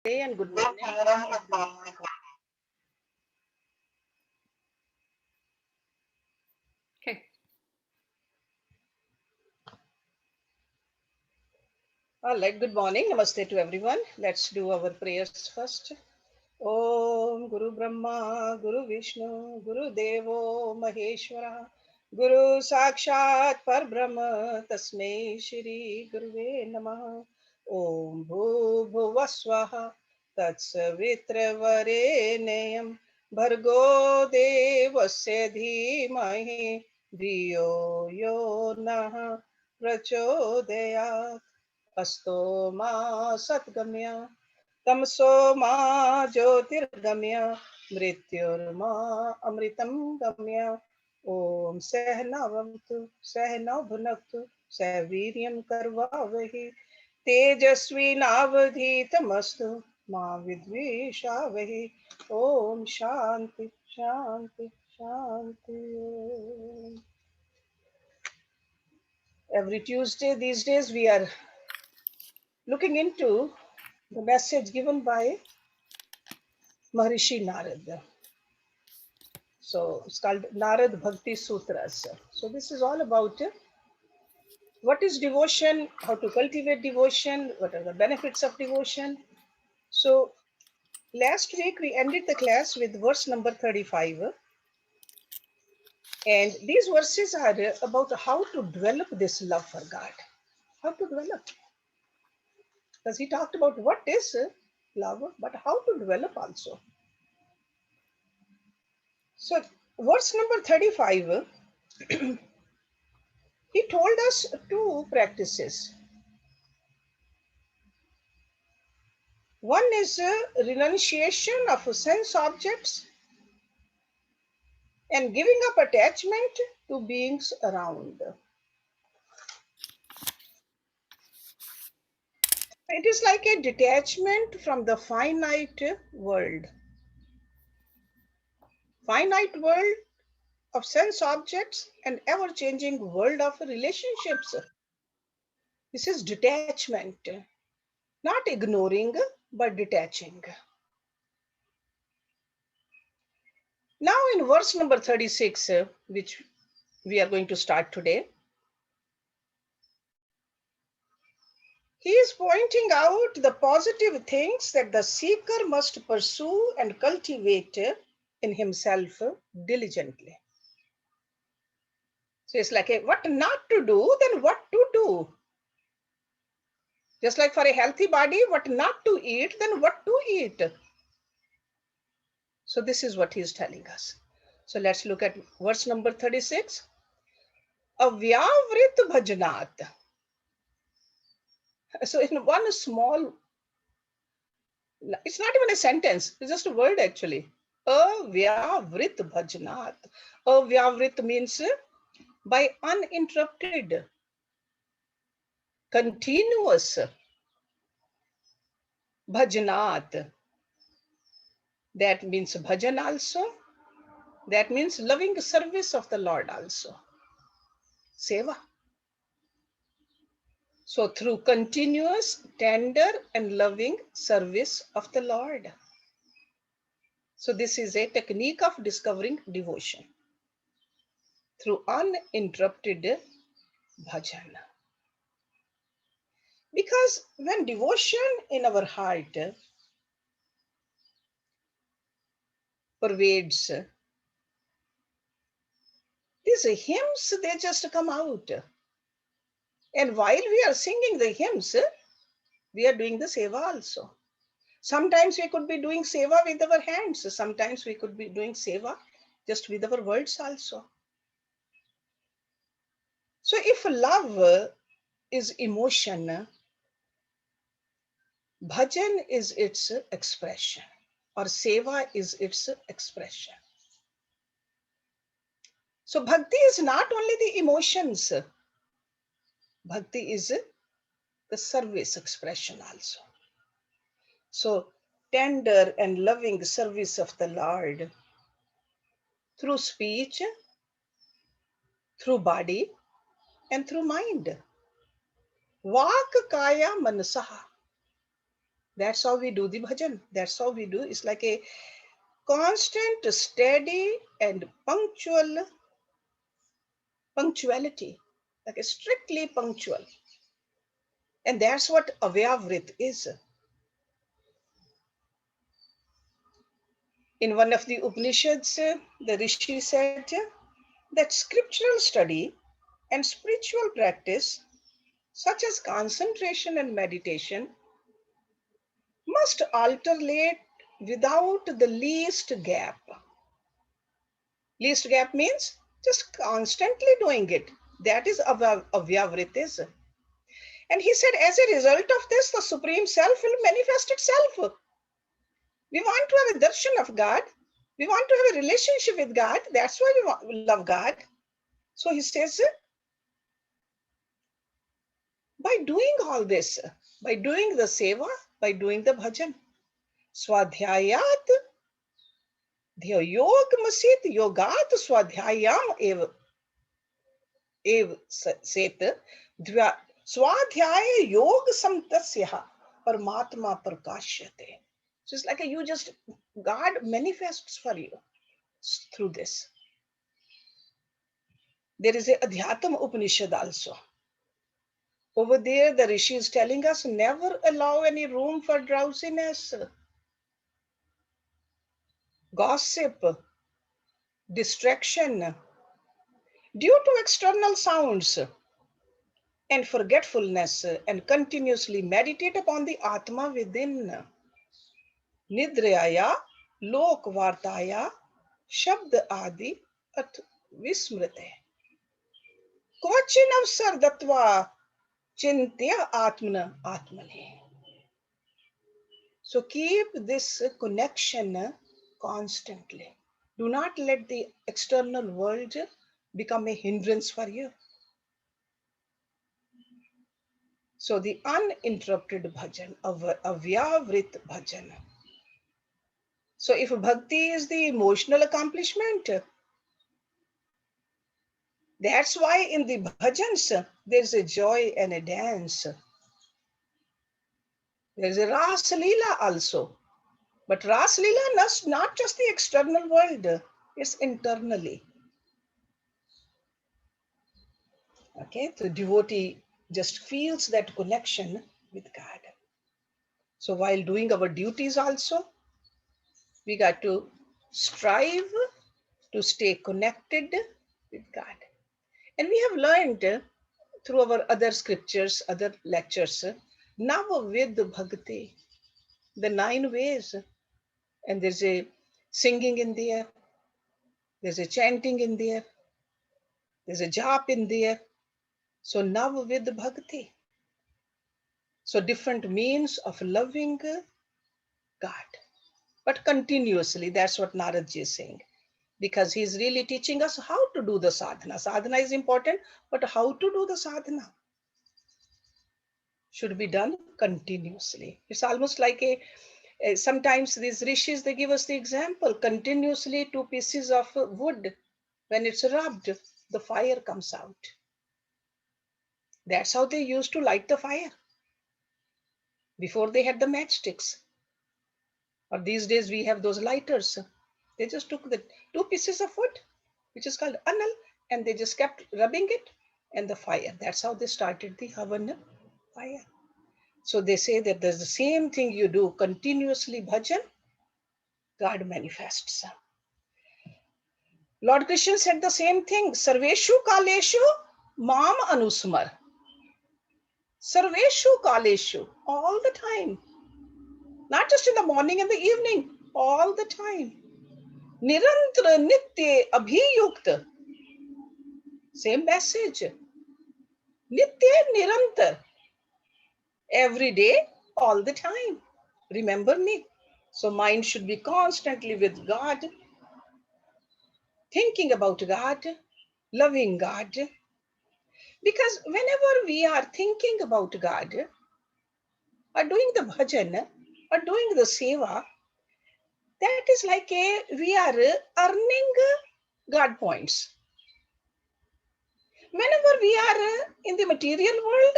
Day and good morning. Okay. All right, good morning. Namaste to everyone. Let's do our prayers first. Om Guru Brahma, Guru Vishnu, Guru Devo Maheshwara, Guru Sakshat Parbrahma, Tasmai Shri Guruve Namah. Om Bhu Bhuvaswaha, Tatsavitra Vareneyam, Bhargo Devasya Dhimahi, Dhiyo Yo Nah Prachodayat. Asto Ma Satgamya Tamso Ma Jyotirgamya Mrityurma Amritam Gamya Om Sahnavamtu Sahnavbhunaktu Saviryam Karvavahi Tejasvi Navadhitamastu Ma Vidvishavahi Om Shanti Shanti Shanti. Every Tuesday these days we are looking into the message given by Maharishi Narada. So it's called Narada Bhakti Sutras. So this is all about what is devotion, how to cultivate devotion, what are the benefits of devotion. So last week we ended the class with verse number 35. And these verses are about how to develop this love for God. How to develop. Because he talked about what is love, but how to develop also. So verse number 35, he told us two practices. One is renunciation of sense objects and giving up attachment to beings around. It is like a detachment from the finite world. Finite world of sense objects and ever-changing world of relationships. This is detachment. Not ignoring, but detaching. Now in verse number 36, which we are going to start today, he is pointing out the positive things that the seeker must pursue and cultivate in himself diligently. So it's like what not to do, then what to do. Just like for a healthy body, what not to eat, then what to eat. So this is what he is telling us. So let's look at verse number 36. Avyavrit bhajanat. So in one small, it's not even a sentence, it's just a word actually. Avyavrit bhajanat. Avyavrit means by uninterrupted, continuous bhajanat. That means bhajan also. That means loving service of the Lord also. Seva. So through continuous, tender and loving service of the Lord. So this is a technique of discovering devotion through uninterrupted bhajan. Because when devotion in our heart pervades, these hymns, they just come out. And while we are singing the hymns, we are doing the seva also. Sometimes we could be doing seva with our hands. Sometimes we could be doing seva just with our words also. So if love is emotion, bhajan is its expression, or seva is its expression. So bhakti is not only the emotions, bhakti is the service expression also. So tender and loving service of the Lord through speech, through body, and through mind. Vak kaya manasaha. That's how we do the bhajan. That's how we do. It's like a constant, steady, and punctuality, like a strictly punctual. And that's what Avyavrit is. In one of the Upanishads, the Rishi said that scriptural study and spiritual practice, such as concentration and meditation, must alternate without the least gap. Least gap means just constantly doing it. That is Avyavrit. And he said, as a result of this, the Supreme Self will manifest itself. We want to have a darshan of God. We want to have a relationship with God. That's why we love God. So he says, by doing all this, by doing the seva, by doing the bhajan, swadhyayat ध्ययोगमसित योगात स्वाध्यायाम एव सेत स्वाध्याय योग समतस्यः परमात्मा प्रकाश्यते. So it's like you just, God manifests for you through this. There is a Adhyatam Upanishad also. Over there, the Rishi is telling us never allow any room for drowsiness, gossip, distraction due to external sounds and forgetfulness, and continuously meditate upon the Atma within. Nidraya, lok vartaya, shabd adi, at vismrite. Kvachin avsar datva chintya atmana atmane. So keep this connection constantly. Do not let the external world become a hindrance for you. So the uninterrupted bhajan, avyavrit bhajan. So if bhakti is the emotional accomplishment, that's why in the bhajans there's a joy and a dance. There's a Ras Leela also. But Ras Leela is not just the external world, it's internally. Okay, the devotee just feels that connection with God. So while doing our duties also, we got to strive to stay connected with God. And we have learned through our other scriptures, other lectures, Navavid Bhakti, the 9 ways. And there's a singing in there, there's a chanting in there, there's a jap in there. So Navavid Bhakti. So different means of loving God, but continuously. That's what Narada is saying. Because he's really teaching us how to do the sadhana. Sadhana is important, but how to do the sadhana should be done continuously. It's almost like sometimes these rishis, they give us the example, continuously 2 pieces of wood, when it's rubbed, the fire comes out. That's how they used to light the fire before they had the matchsticks. Or these days we have those lighters. They just took the 2 pieces of wood, which is called anal, and they just kept rubbing it and the fire. That's how they started the Havan fire. So they say that there's the same thing you do continuously bhajan, God manifests. Lord Krishna said the same thing. Sarveshu kaleshu mam anusmar. Sarveshu kaleshu, all the time. Not just in the morning and the evening, all the time. Nirantra nitya abhiyukta. Same message. Nitya nirantar. Every day, all the time. Remember me. So mind should be constantly with God, thinking about God, loving God. Because whenever we are thinking about God, or doing the bhajan, or doing the seva, that is like we are earning God points. Whenever we are in the material world,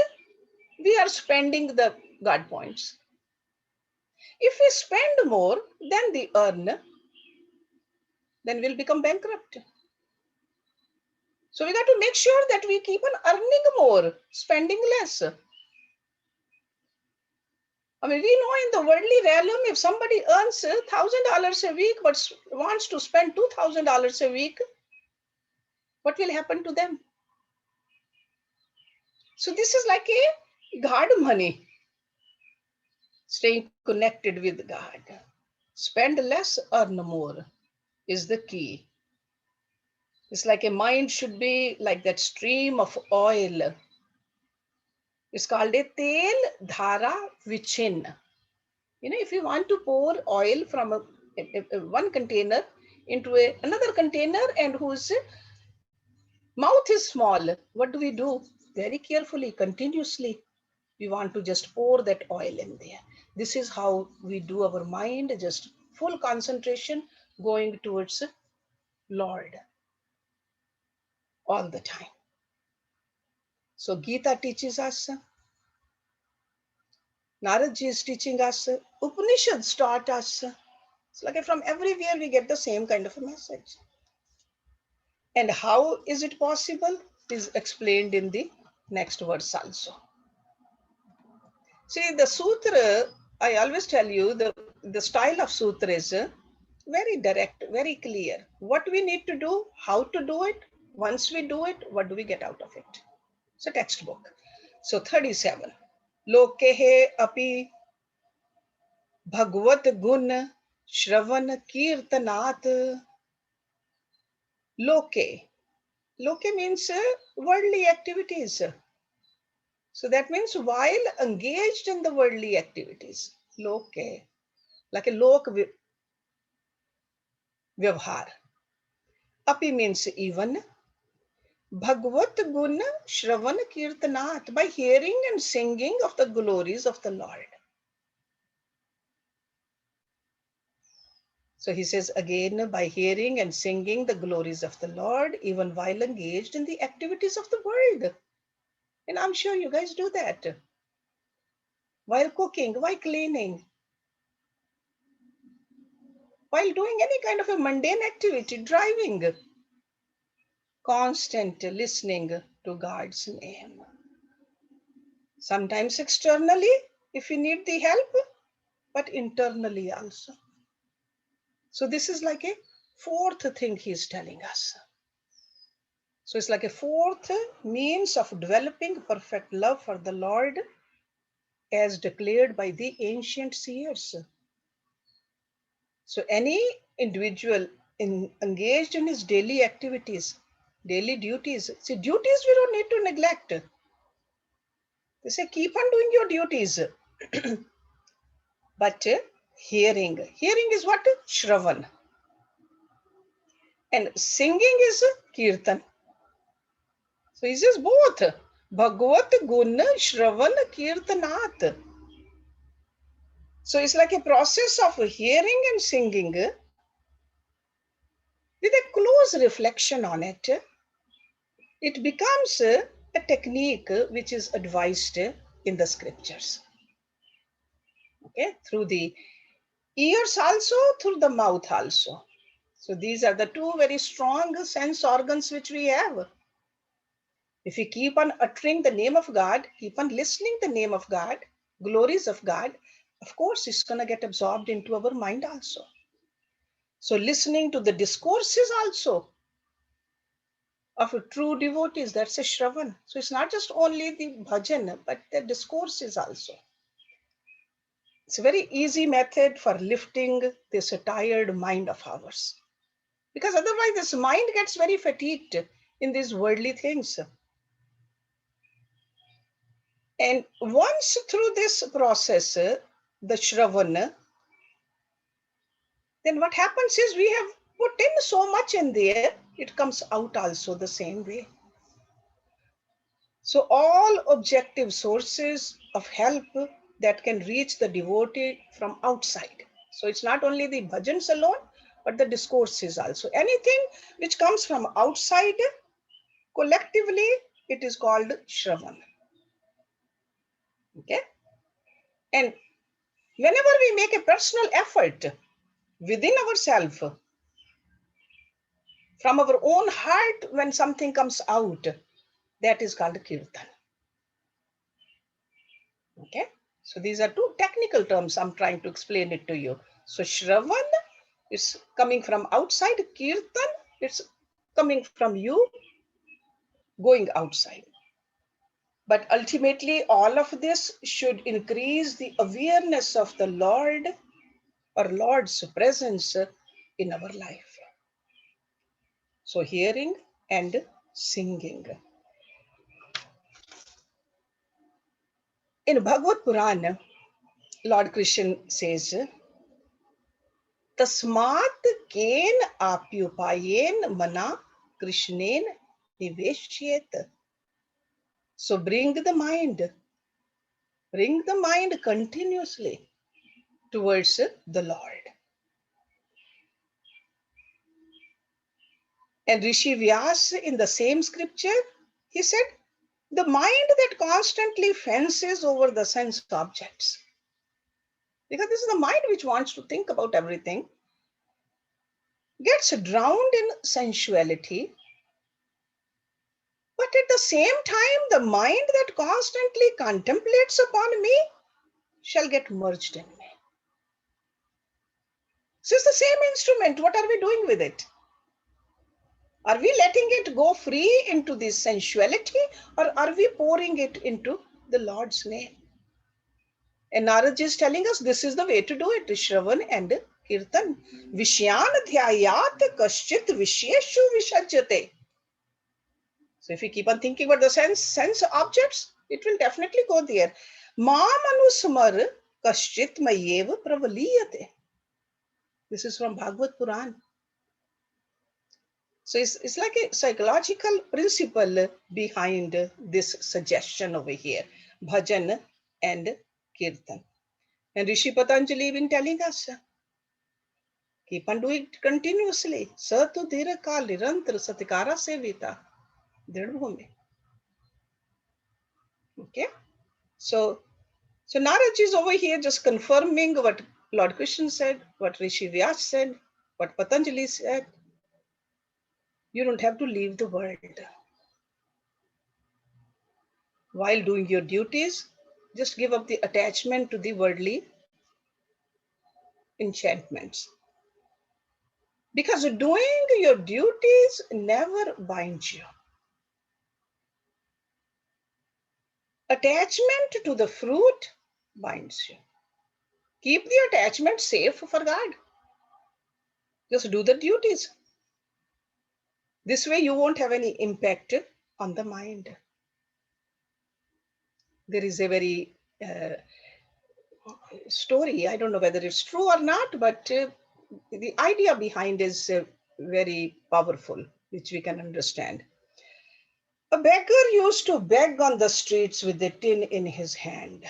we are spending the God points. If we spend more than the earn, then we'll become bankrupt. So we got to make sure that we keep on earning more, spending less. I mean, we know in the worldly realm, if somebody earns $1,000 a week but wants to spend $2,000 a week, what will happen to them? So this is like a God money, staying connected with God. Spend less, earn more is the key. It's like a mind should be like that stream of oil. It's called a tel dhara vichin. If you want to pour oil from one container into another container and whose mouth is small, what do? Very carefully, continuously, we want to just pour that oil in there. This is how we do our mind, just full concentration going towards Lord all the time. So Gita teaches us, Narada is teaching us, Upanishads taught us. It's like from everywhere we get the same kind of a message. And how is it possible is explained in the next verse also. See, the sutra, I always tell you, the style of sutra is very direct, very clear. What we need to do, how to do it, once we do it, what do we get out of it? It's a textbook. So 37. Lokehe api bhagvat gun shravan kirtanat. Loke. Loke means worldly activities. So that means while engaged in the worldly activities, loke, like a lok vyavhar. Api means even. Bhagvat gun shravan kirtanat, by hearing and singing of the glories of the Lord. So he says again, by hearing and singing the glories of the Lord, even while engaged in the activities of the world. And I'm sure you guys do that. While cooking, while cleaning, while doing any kind of a mundane activity, driving, constant listening to God's name. Sometimes externally, if you need the help, but internally also. So this is like a fourth thing he's telling us. So it's like a fourth means of developing perfect love for the Lord as declared by the ancient seers. So any individual engaged in his daily activities, daily duties. See, duties we don't need to neglect. They say keep on doing your duties. But hearing is what? Shravan. And singing is kirtan. So he says both. Bhagavat guna shravan kirtanat. So it's like a process of hearing and singing with a close reflection on it. It becomes a technique which is advised in the scriptures. Okay, through the ears also, through the mouth also. So these are the two very strong sense organs which we have. If we keep on uttering the name of God, keep on listening the name of God, glories of God, of course it's going to get absorbed into our mind also. So listening to the discourses also of true devotees, that's a shravan. So it's not just only the bhajan, but the discourses also. It's a very easy method for lifting this tired mind of ours. Because otherwise this mind gets very fatigued in these worldly things. And once through this process, the shravan, then what happens is we have put in so much in there, it comes out also the same way. So all objective sources of help that can reach the devotee from outside. So it's not only the bhajans alone, but the discourses also. Anything which comes from outside, collectively, it is called shravan. Okay? And Whenever we make a personal effort within ourselves, from our own heart, when something comes out, that is called kirtan. Okay, so these are two technical terms. I'm trying to explain it to you. So Shravan is coming from outside, kirtan it's coming from you going outside. But ultimately, all of this should increase the awareness of the Lord or Lord's presence in our life. So hearing and singing. In Bhagavad Purana, Lord Krishna says, Tasmat ken apyupayen mana Krishnen niveshyet. So bring the mind continuously towards the Lord. And Rishi Vyas in the same scripture, he said, the mind that constantly fences over the sense objects. Because this is the mind which wants to think about everything, gets drowned in sensuality. But at the same time, the mind that constantly contemplates upon me shall get merged in me. So it's the same instrument. What are we doing with it? Are we letting it go free into this sensuality, or are we pouring it into the Lord's name? And Narada is telling us this is the way to do it, Shravan and Kirtan. Vishyan dhyayat kaschit visheshu vishajyate. So if we keep on thinking about the sense objects, it will definitely go there. Mam anusmar kaschit mayev pravaliyate. This is from Bhagavad Puran. So it's like a psychological principle behind this suggestion over here, bhajan and kirtan. And Rishi Patanjali been telling us, keep on doing it continuously. Satu dhira ka nirantar satikara sevita. Dridbhumi. Okay. So Narad is over here just confirming what Lord Krishna said, what Rishi Vyas said, what Patanjali said. You don't have to leave the world. While doing your duties, just give up the attachment to the worldly enchantments. Because doing your duties never binds you. Attachment to the fruit binds you. Keep the attachment safe for God. Just do the duties. This way you won't have any impact on the mind. There is a very story, I don't know whether it's true or not, but the idea behind is very powerful, which we can understand. A beggar used to beg on the streets with a tin in his hand.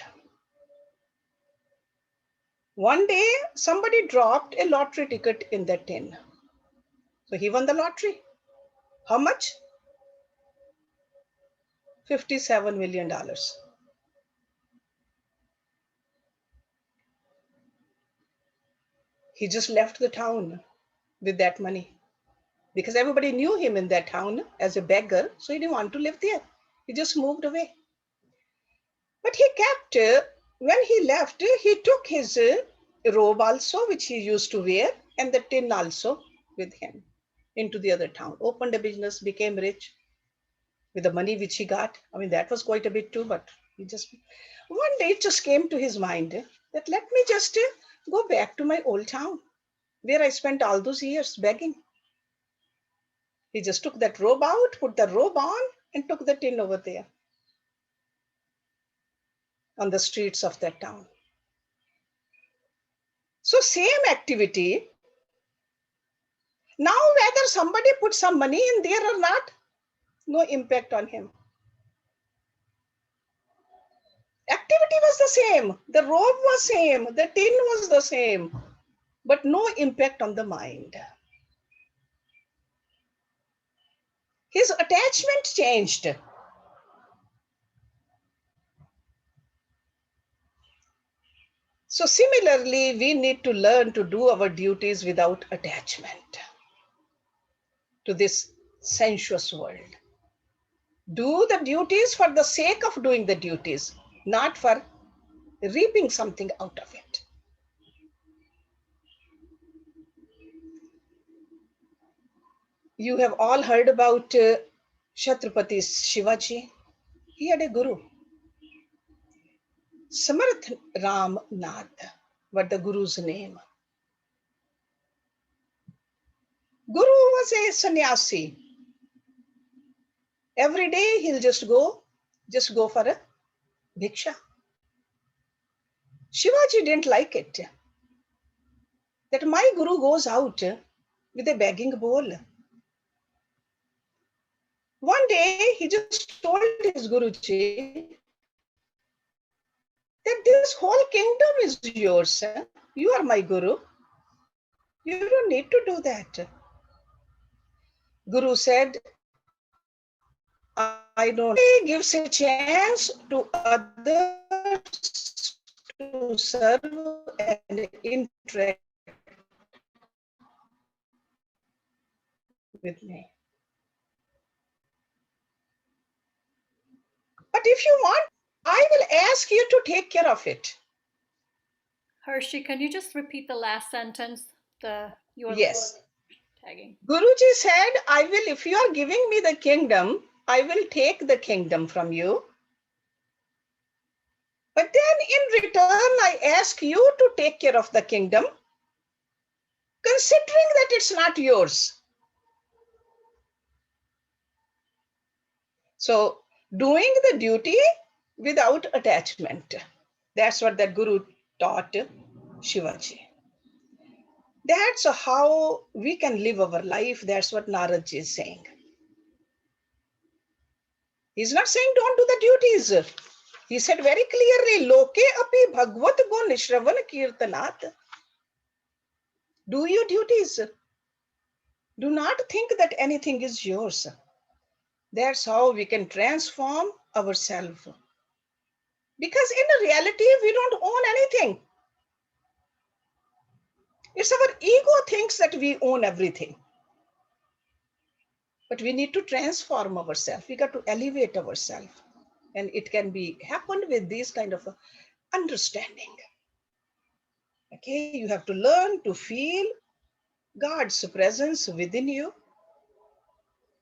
One day, somebody dropped a lottery ticket in the tin. So he won the lottery. How much? $57 million. He just left the town with that money because everybody knew him in that town as a beggar, so he didn't want to live there. He just moved away. But he kept, when he left, he took his robe also, which he used to wear, and the tin also with him into the other town. Opened a business, became rich with the money which he got. I mean, that was quite a bit too, but he just, one day it just came to his mind that let me just go back to my old town where I spent all those years begging. He just took that robe out, put the robe on, and took the tin over there on the streets of that town. So same activity. Now whether somebody put some money in there or not, no impact on him. Activity was the same. The robe was same. The tin was the same. But no impact on the mind. His attachment changed. So similarly, we need to learn to do our duties without attachment to this sensuous world. Do the duties for the sake of doing the duties, not for reaping something out of it. You have all heard about Chhatrapati Shivaji. He had a guru, Samarth Ram Nath, what the guru's name. Guru was a sannyasi. Every day he'll just go for a bhiksha. Shivaji didn't like it, that my guru goes out with a begging bowl. One day he just told his Guruji that this whole kingdom is yours. You are my guru. You don't need to do that. Guru said, I don't. He gives a chance to others to serve and interact with me. But if you want, I will ask you to take care of it. Hershey, can you just repeat the last sentence? Yes. Tagging. Guruji said, I will, if you are giving me the kingdom, I will take the kingdom from you. But then in return, I ask you to take care of the kingdom, considering that it's not yours. So doing the duty without attachment. That's what that Guru taught Shivaji. That's how we can live our life. That's what Narada is saying. He's not saying don't do the duties. He said very clearly, Loke api bhagvat gun shravan kirtanat. Do your duties. Do not think that anything is yours. That's how we can transform ourselves. Because in reality, we don't own anything. It's our ego thinks that we own everything. But we need to transform ourselves. We got to elevate ourselves. And it can be happened with this kind of understanding. Okay, you have to learn to feel God's presence within you.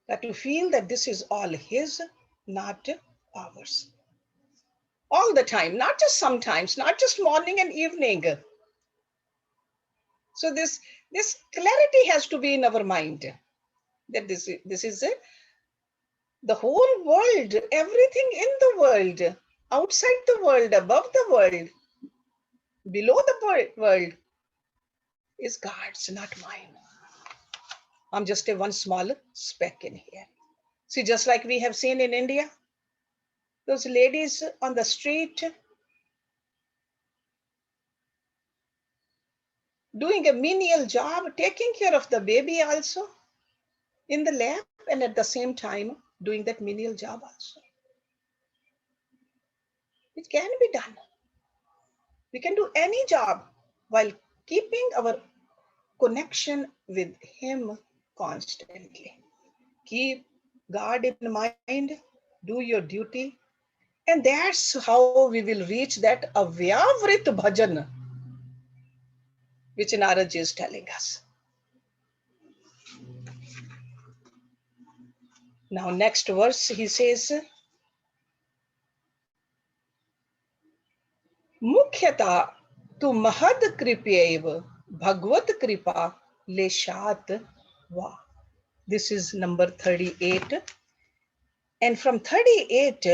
That to feel that this is all His, not ours. All the time, not just sometimes, not just morning and evening. So this clarity has to be in our mind. That this is it. The whole world, everything in the world, outside the world, above the world, below the world, is God's, not mine. I'm just a one small speck in here. See, just like we have seen in India, those ladies on the street doing a menial job, taking care of the baby also in the lab, and at the same time doing that menial job also. It can be done. We can do any job while keeping our connection with Him constantly. Keep God in mind, do your duty, and that's how we will reach that avyavrit bhajan, which Narada is telling us. Now, next verse, he says, Mukhyata tu mahad kripyev bhagvat kripa leshat va. This is number 38. And from 38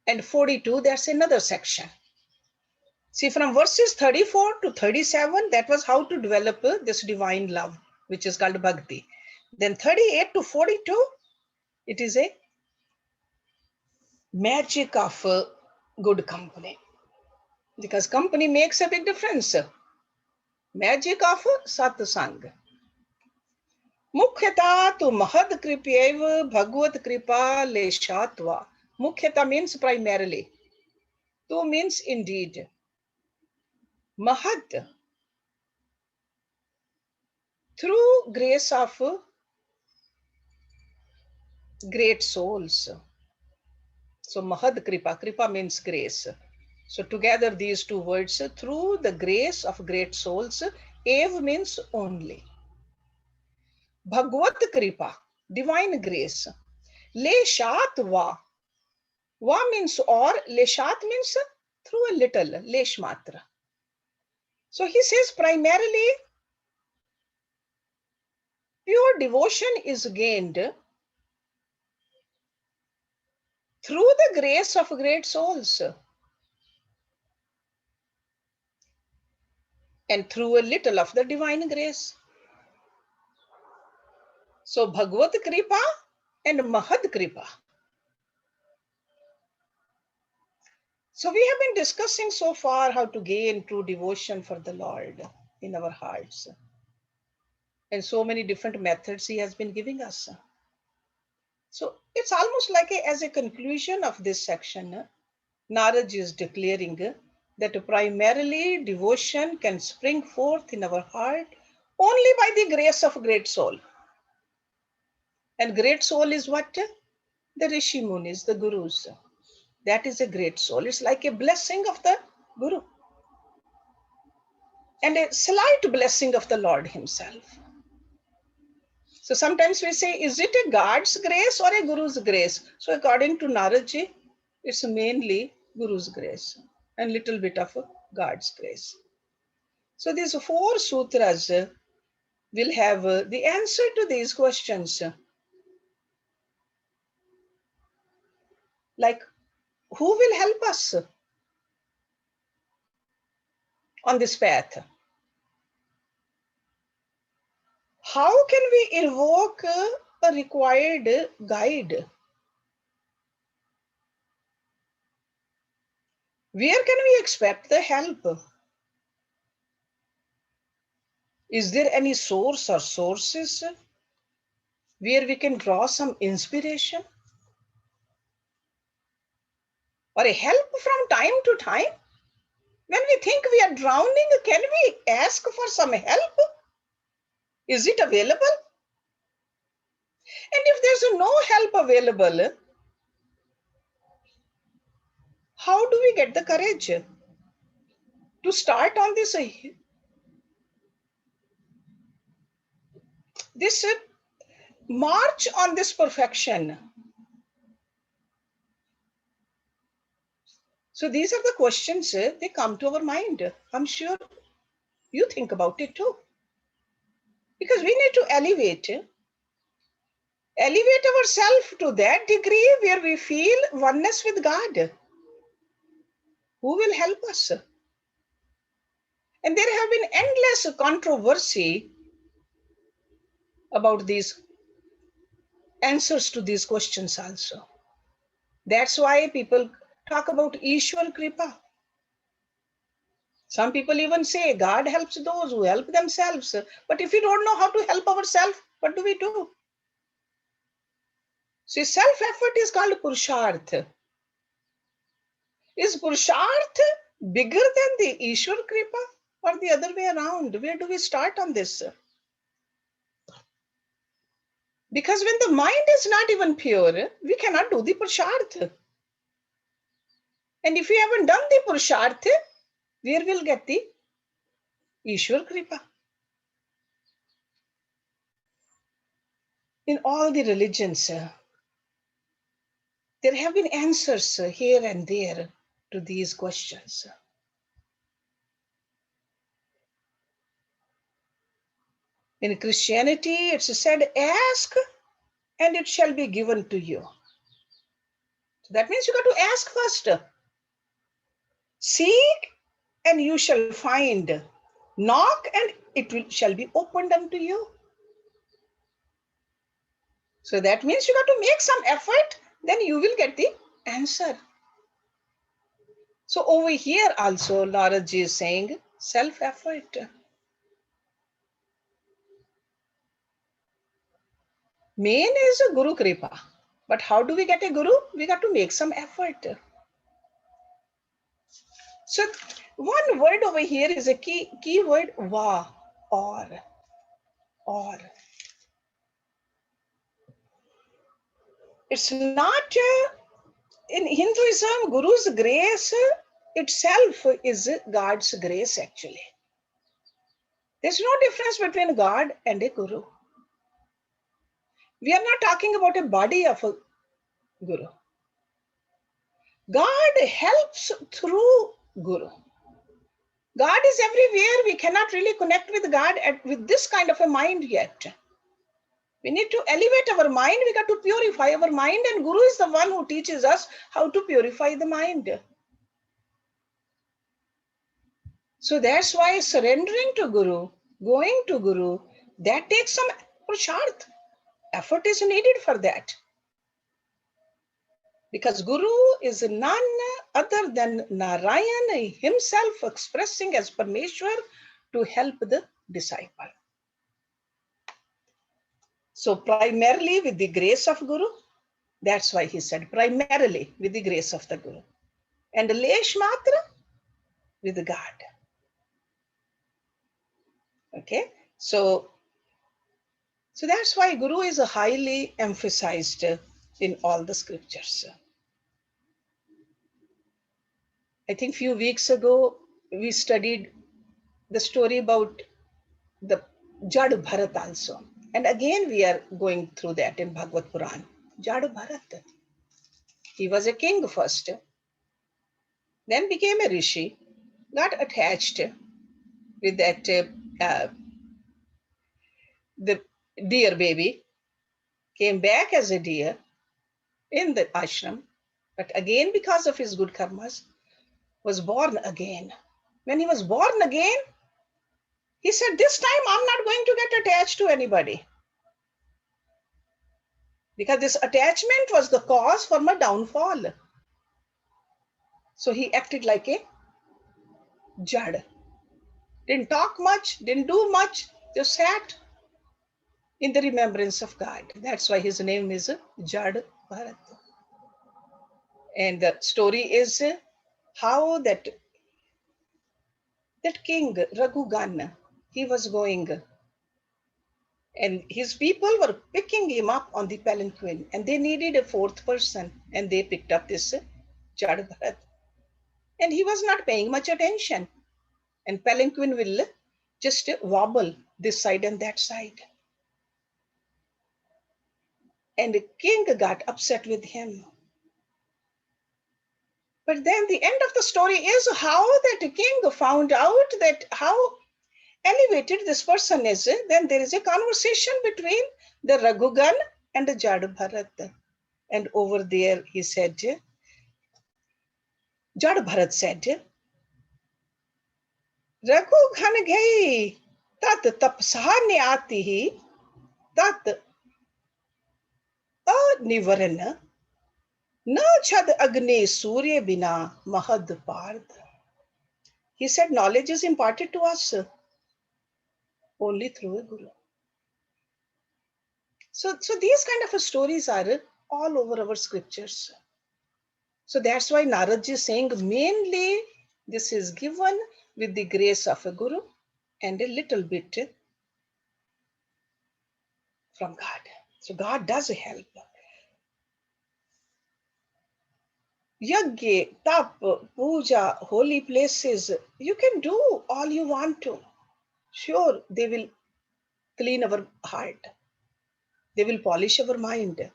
and 42, there's another section. See, from verses 34 to 37, that was how to develop this divine love, which is called Bhakti. Then 38 to 42, it is a magic of good company. Because company makes a big difference. Magic of Satsang. Mukhyata tu mahad kripyev bhagavad kripa leshatva. Mukhyata means primarily. Tu means indeed. Mahad, through grace of great souls. So Mahad Kripa, Kripa means grace. So together these two words, through the grace of great souls, Ev means only. Bhagavad Kripa, divine grace. Leshat Va, Va means or, Leshat means through a little, Lesh Matra. So he says primarily pure devotion is gained through the grace of great souls and through a little of the divine grace. So Bhagavad Kripa and Mahad Kripa. So we have been discussing so far how to gain true devotion for the Lord in our hearts. And so many different methods he has been giving us. So it's almost like as a conclusion of this section, Narada is declaring that primarily devotion can spring forth in our heart only by the grace of great soul. And great soul is what? The Rishi Munis, the Gurus. That is a great soul. It's like a blessing of the Guru and a slight blessing of the Lord himself. So sometimes we say, is it a God's grace or a Guru's grace? So according to Naraji, it's mainly Guru's grace and little bit of God's grace. So these 4 sutras will have the answer to these questions. Like, who will help us on this path? How can we invoke a required guide? Where can we expect the help? Is there any source or sources where we can draw some inspiration or a help from time to time? When we think we are drowning, can we ask for some help? Is it available? And if there's no help available, how do we get the courage to start on this march on this perfection? So these are the questions they come to our mind. I'm sure you think about it too. Because we need to elevate ourselves to that degree where we feel oneness with God. Who will help us? And there have been endless controversy about these answers to these questions also. That's why people talk about Ishwar Kripa. Some people even say God helps those who help themselves. But if we don't know how to help ourselves, what do we do? See, self-effort is called Purusharth. Is Purusharth bigger than the Ishwar Kripa or the other way around? Where do we start on this? Because when the mind is not even pure, we cannot do the Purusharth. And if we haven't done the Purusharth, where will get the Ishwar Kripa? In all the religions, there have been answers here and there to these questions. In Christianity, it's said, ask and it shall be given to you. So that means you got to ask first. Seek and you shall find. Knock and shall be opened unto you. So that means you got to make some effort, then you will get the answer. So over here also, Narada is saying self-effort. Main is a Guru Kripa. But how do we get a Guru? We got to make some effort. So one word over here is a key word, va, or. It's not in Hinduism, Guru's grace itself is God's grace actually. There's no difference between God and a Guru. We are not talking about a body of a Guru. God helps through Guru. God is everywhere. We cannot really connect with God with this kind of a mind yet. We need to elevate our mind. We got to purify our mind, and Guru is the one who teaches us how to purify the mind. So that's why surrendering to Guru, going to Guru, that takes some purushart. Effort is needed for that. Because Guru is none other than Narayan himself expressing as Parmeshwar to help the disciple. So primarily with the grace of Guru, that's why he said primarily with the grace of the Guru. And Lesh Matra with God. Okay, so that's why Guru is highly emphasized in all the scriptures. I think few weeks ago, we studied the story about the Jad Bharat also. And again, we are going through that in Bhagavad Puran. Jad Bharat. He was a king first, then became a rishi, got attached with that the deer baby, came back as a deer in the ashram, but again, because of his good karmas, was born again. When he was born again, he said, this time I'm not going to get attached to anybody. Because this attachment was the cause for my downfall. So he acted like a jad. Didn't talk much, didn't do much, just sat in the remembrance of God. That's why his name is Jad Bharat. And the story is how that king Raghugan, he was going, and his people were picking him up on the palanquin, and they needed a fourth person, and they picked up this Jad Bharat. And he was not paying much attention. And palanquin will just wobble this side and that side. And the king got upset with him. But then the end of the story is how that king found out that how elevated this person is. Then there is a conversation between the Raghugan and the Jad Bharat. And over there he said, Jad Bharat said, Raghugan gai tat tapsahani aati hi tat anivarana na chad agne surya bina mahad pard. He said, knowledge is imparted to us only through a guru. So these kind of stories are all over our scriptures. So that's why Narada is saying mainly this is given with the grace of a guru and a little bit from God. So God does help. Yagya, tap, puja, holy places, you can do all you want to. Sure, they will clean our heart. They will polish our mind.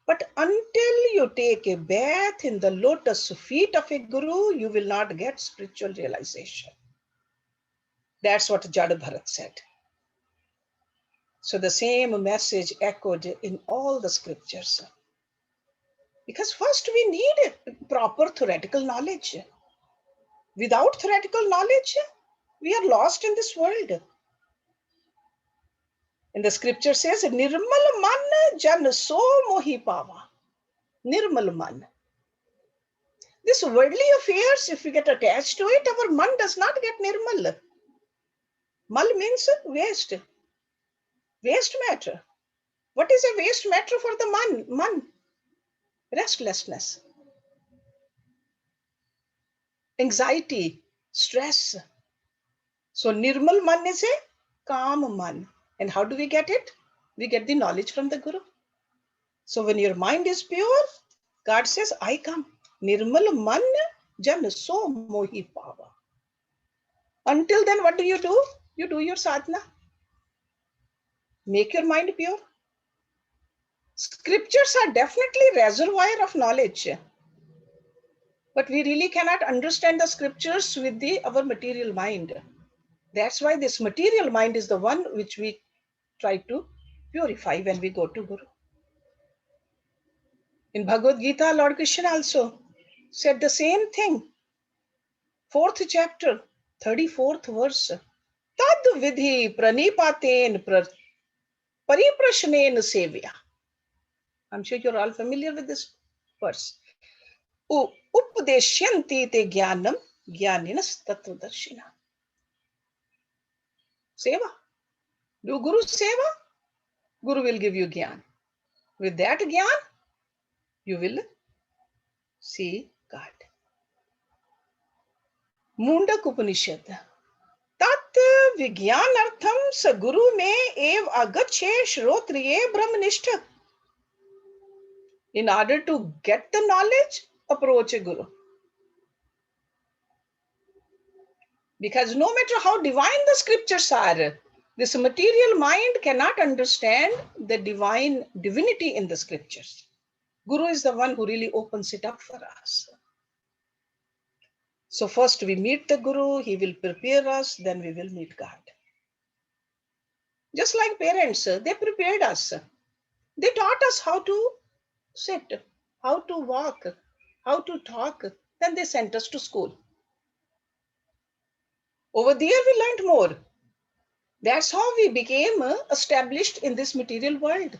But until you take a bath in the lotus feet of a guru, you will not get spiritual realization. That's what Jad Bharat said. So the same message echoed in all the scriptures. Because first we need proper theoretical knowledge. Without theoretical knowledge, we are lost in this world. And the scripture says, Nirmal man jan so mohi pava. Nirmal man. This worldly affairs, if we get attached to it, our man does not get nirmal. Mal means waste. Waste matter. What is a waste matter for the man? Restlessness. anxiety, stress. So Nirmal Man is a calm man. And how do we get it? We get the knowledge from the Guru. So when your mind is pure, God says, I come. Nirmal Man jan so mohi pava. Until then, what do? You do your sadhana. Make your mind pure. Scriptures are definitely reservoir of knowledge. But we really cannot understand the scriptures with our material mind. That's why this material mind is the one which we try to purify when we go to Guru. In Bhagavad Gita, Lord Krishna also said the same thing. 4th chapter, 34th verse. Tad vidhi pranipaten pariprashnen sevya. I'm sure you're all familiar with this verse. Upadeshyanti te jnanam jnaninas tattvadarshina. Seva. Do Guru seva. Guru will give you jnana. With that jnana, you will see God. Mundak Upanishad. Tat Vigyanartham sa Guru me ev agache shrotriye brahmanishta. In order to get the knowledge, approach a Guru. Because no matter how divine the scriptures are, this material mind cannot understand the divinity in the scriptures. Guru is the one who really opens it up for us. So first we meet the Guru, he will prepare us, then we will meet God. Just like parents, they prepared us. They taught us how to sit, how to walk, how to talk. Then they sent us to school. Over there we learned more. That's how we became established in this material world.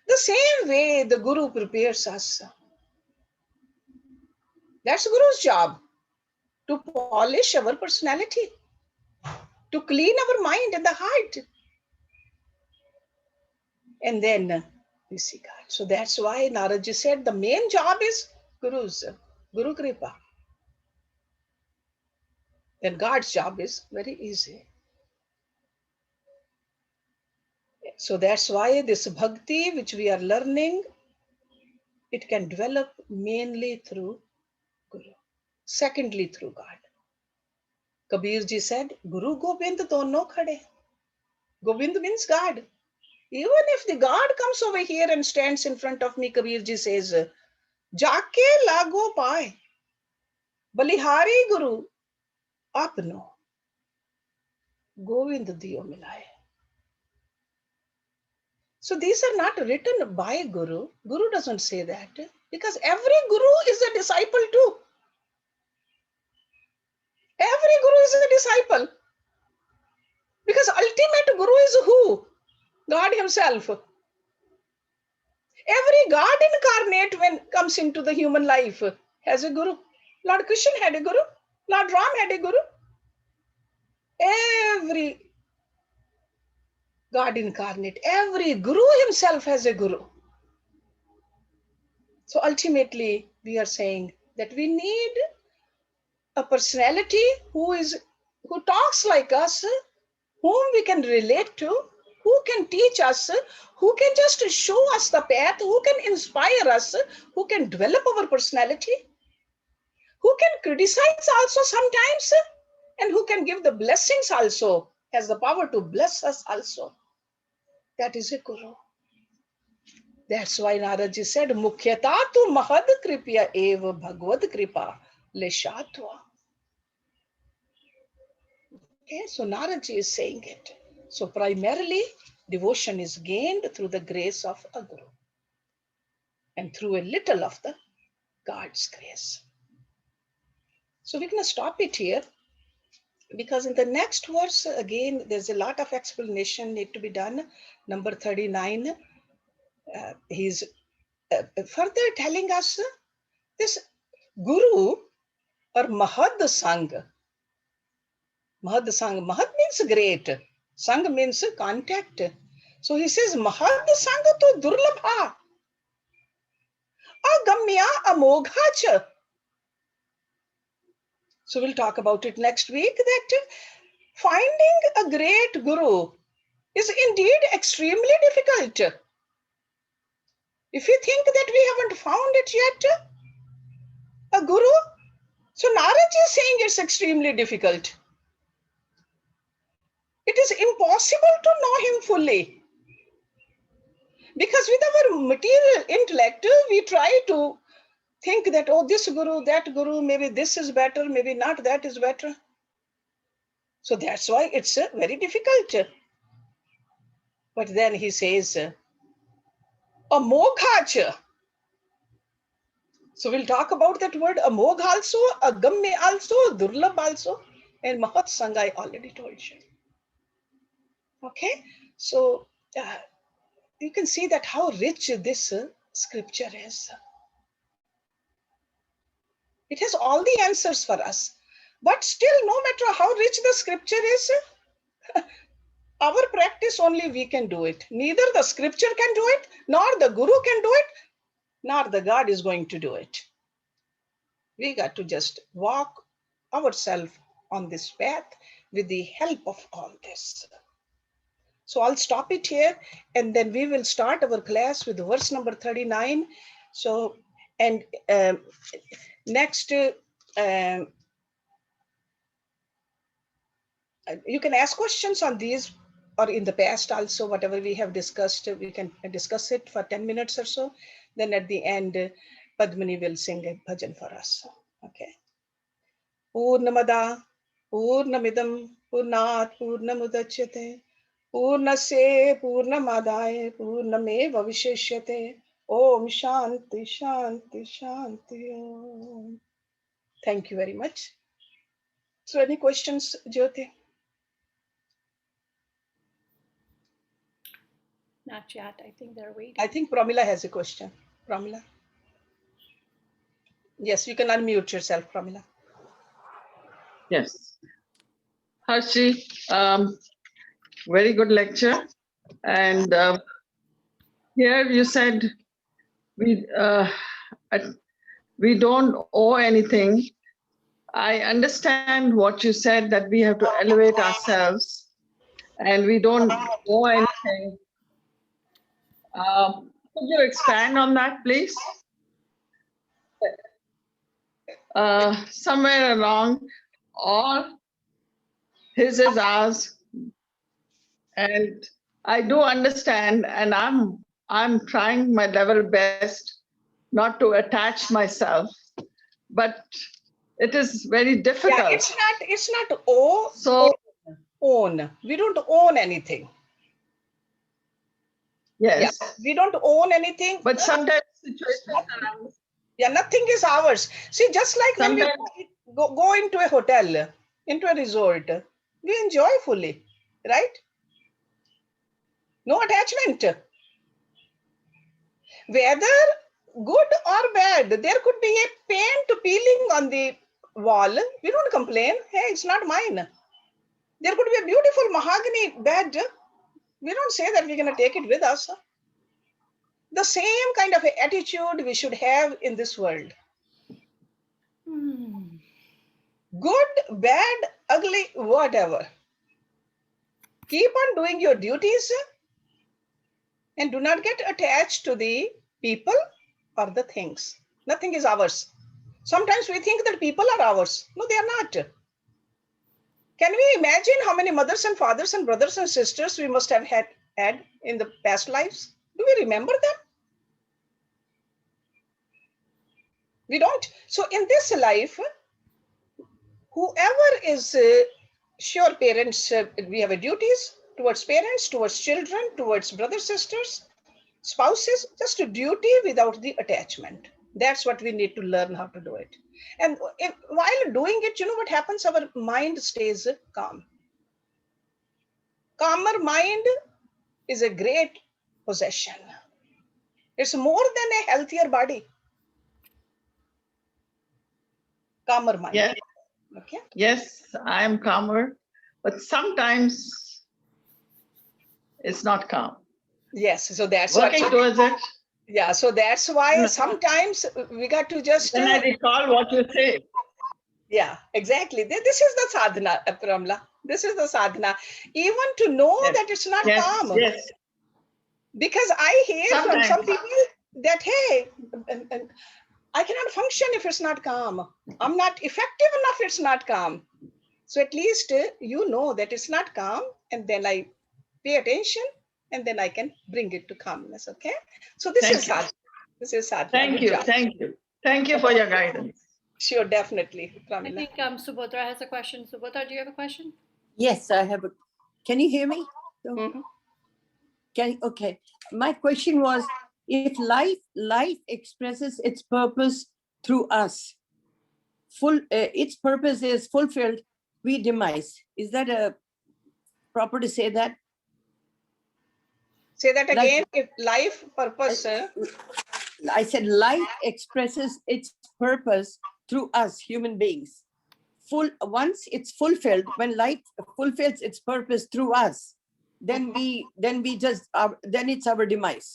The same way the Guru prepares us. That's Guru's job, to polish our personality, to clean our mind and the heart. And then we see God. So that's why Narada said the main job is Guru's, Guru Kripa. Then God's job is very easy. So that's why this bhakti which we are learning, it can develop mainly through Guru. Secondly, through God. Kabir ji said, Guru Gobind dono khade. Gobind means God. Even if the God comes over here and stands in front of me, Kabir ji says, Jaake lago pae. Balihari Guru apno. Govind diyo milaye. So these are not written by Guru. Guru doesn't say that. Because every Guru is a disciple too. Every Guru is a disciple. Because ultimate Guru is who? God himself. Every God incarnate when comes into the human life has a Guru. Lord Krishna had a Guru. Lord Ram had a Guru. Every God incarnate, every Guru himself has a Guru. So ultimately, we are saying that we need a personality who talks like us, whom we can relate to, who can teach us, who can just show us the path, who can inspire us, who can develop our personality, who can criticize also sometimes, and who can give the blessings also, has the power to bless us also. That is a Guru. That's why Narada said, Mukhyata tu mahad kripya eva bhagavad kripa leshatva. Okay, so Narada is saying it. So primarily, devotion is gained through the grace of a Guru and through a little of the God's grace. So we're going to stop it here because in the next verse, again, there's a lot of explanation need to be done. Number 39, he's further telling us this Guru or Mahad Sang. Mahad Sang. Mahad means great. Sang means contact. So he says, Mahad Sang to Durlabha. Agamya Amogha cha. So we'll talk about it next week, that finding a great guru is indeed extremely difficult. If you think that we haven't found it yet, a guru, so Narada is saying it's extremely difficult. It is impossible to know him fully. Because with our material intellect, we try to think that, oh, this guru, that guru, maybe this is better, maybe not that is better. So that's why it's very difficult. But then he says, amoghacha. So we'll talk about that word amogh also, agamya also, durlabh also, and mahat sangha I already told you. Okay, so you can see that how rich this scripture is. It has all the answers for us. But still, no matter how rich the scripture is, our practice only we can do it. Neither the scripture can do it, nor the guru can do it, nor the God is going to do it. We got to just walk ourselves on this path with the help of all this. So I'll stop it here, and then we will start our class with verse number 39. So, and next, you can ask questions on these, or in the past also, whatever we have discussed, we can discuss it for 10 minutes or so. Then at the end, Padmini will sing a bhajan for us. Okay. Purnamada, Purnamidam, Purnat, Purnamudachyate, Purnase, Purnamadaya, Purnameva Visheshyate. Om Shanti, Shanti, Shanti. Om. Thank you very much. So any questions, Jyoti? Not yet. I think they're waiting. I think Pramila has a question. Pramila? Yes, you can unmute yourself, Pramila. Yes. Hershi, very good lecture. And here you said we don't owe anything. I understand what you said, that we have to elevate ourselves and we don't owe anything. Could you expand on that, please? Somewhere along, all his is ours, and I do understand, and I'm trying my level best not to attach myself, but it is very difficult. Yeah, it's not own. We don't own anything. Yes. Yeah, we don't own anything. But sometimes situations around. Yeah, nothing is ours. See, just like sometimes when we go into a hotel, into a resort, we enjoy fully, right? No attachment. Whether good or bad, there could be a paint peeling on the wall. We don't complain. Hey, it's not mine. There could be a beautiful mahogany bed. We don't say that we're going to take it with us. The same kind of attitude we should have in this world. Good, bad, ugly, whatever. Keep on doing your duties and do not get attached to the people or the things. Nothing is ours. Sometimes we think that people are ours. No, they are not. Can we imagine how many mothers and fathers and brothers and sisters we must have had in the past lives? Do we remember them? We don't. So in this life, whoever is sure parents, we have a duties towards parents, towards children, towards brothers, sisters, spouses, just a duty without the attachment. That's what we need to learn how to do it. And while doing it, you know what happens? Our mind stays calm. Calmer mind is a great possession. It's more than a healthier body. Calmer mind. Yes. Okay. Yes, I am calmer, but sometimes it's not calm. Yes, so that's working towards it. Yeah, so that's why sometimes we got to just. Then I recall what you say. Yeah, exactly. This is the sadhana, Ramla. This is the sadhana. Even to know Yes. that it's not Yes. calm. Yes. Because I hear from some Sometimes. people that, hey, I cannot function if it's not calm. I'm not effective enough if it's not calm. So at least you know that it's not calm, and then I pay attention, and then I can bring it to calmness. Okay. So this is Thank you. sadhana. This is sadhana. Thank Good you. job. Thank you. Thank you for your guidance. Sure, definitely, I Pramila. think Subodra has a question. Subodra, do you have a question? Yes, I have a. Can you hear me? So, Mhm. okay. My question was, if life expresses its purpose through us, its purpose is fulfilled, we demise. Is that a proper to say that? Say that Like- again. If life purpose, I said life expresses its purpose through us, human beings. Once it's fulfilled, when life fulfills its purpose through us, then then it's our demise.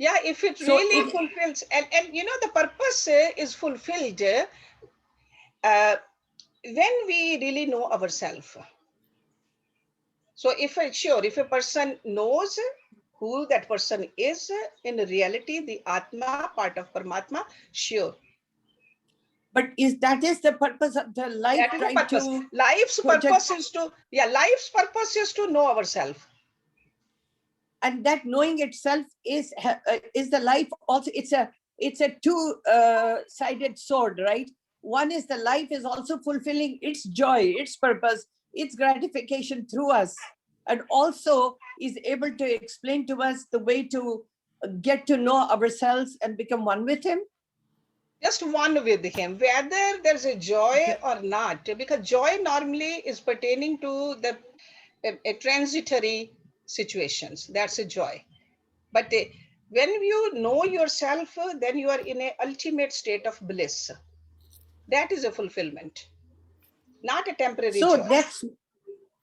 yeah, if it So really it- fulfills, and you know, the purpose is fulfilled when we really know ourselves. So if a person knows who that person is in reality, the Atma, part of Paramatma, sure. But that is the purpose of the life That is the trying purpose. to Life's project- purpose is to, life's purpose is to know ourselves. and that knowing itself is the life also. It's a two-sided sword, right? One is the life is also fulfilling its joy, its purpose, its gratification through us, and also is able to explain to us the way to get to know ourselves and become one with him. Just one with him, whether there's a joy or not, because joy normally is pertaining to the a transitory situations. That's a joy. But when you know yourself, then you are in an ultimate state of bliss. That is a fulfillment, not a temporary So joy. that's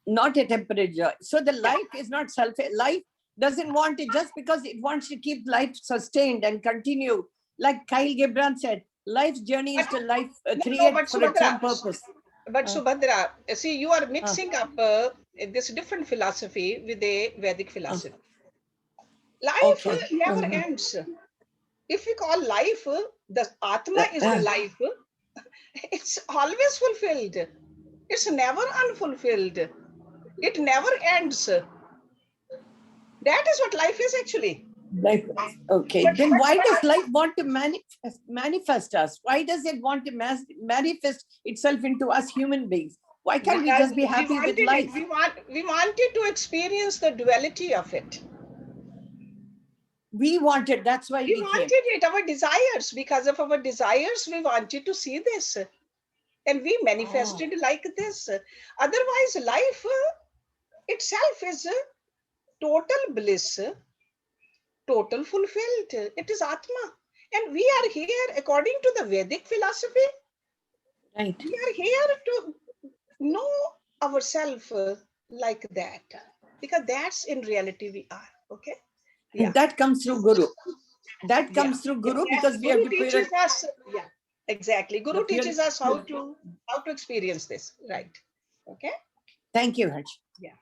not a temporary joy. So the life is not self. Life doesn't want it just because it wants to keep life sustained and continue. Like Kyle Gibran said, life's journey is to life create but for its own Subhadra, purpose. but Subhadra, see, you are mixing up this different philosophy with a Vedic philosophy. Life Okay. never ends. If we call life, the Atma is the life, it's always fulfilled. It's never unfulfilled. It never ends. That is what life is actually. Life, okay. Then why does life want to manifest us? Why does it want to manifest itself into us human beings? Why can't we just be happy with life? We wanted to experience the duality of it. We wanted, that's why We we came. wanted it, our desires. Because of our desires, we wanted to see this. And we manifested like this. Otherwise, life itself is total bliss, total fulfilled. It is Atma. And we are here, according to the Vedic philosophy, Right. we are here to know ourselves like that. Because that's in reality we are. Okay. Yeah. And that comes through Guru. That Yeah. comes through Guru Yes, because we have Guru to teaches us. Yeah, exactly. Guru The pure- teaches us how to experience this. Right. Okay. Thank you, Hersh. Yeah.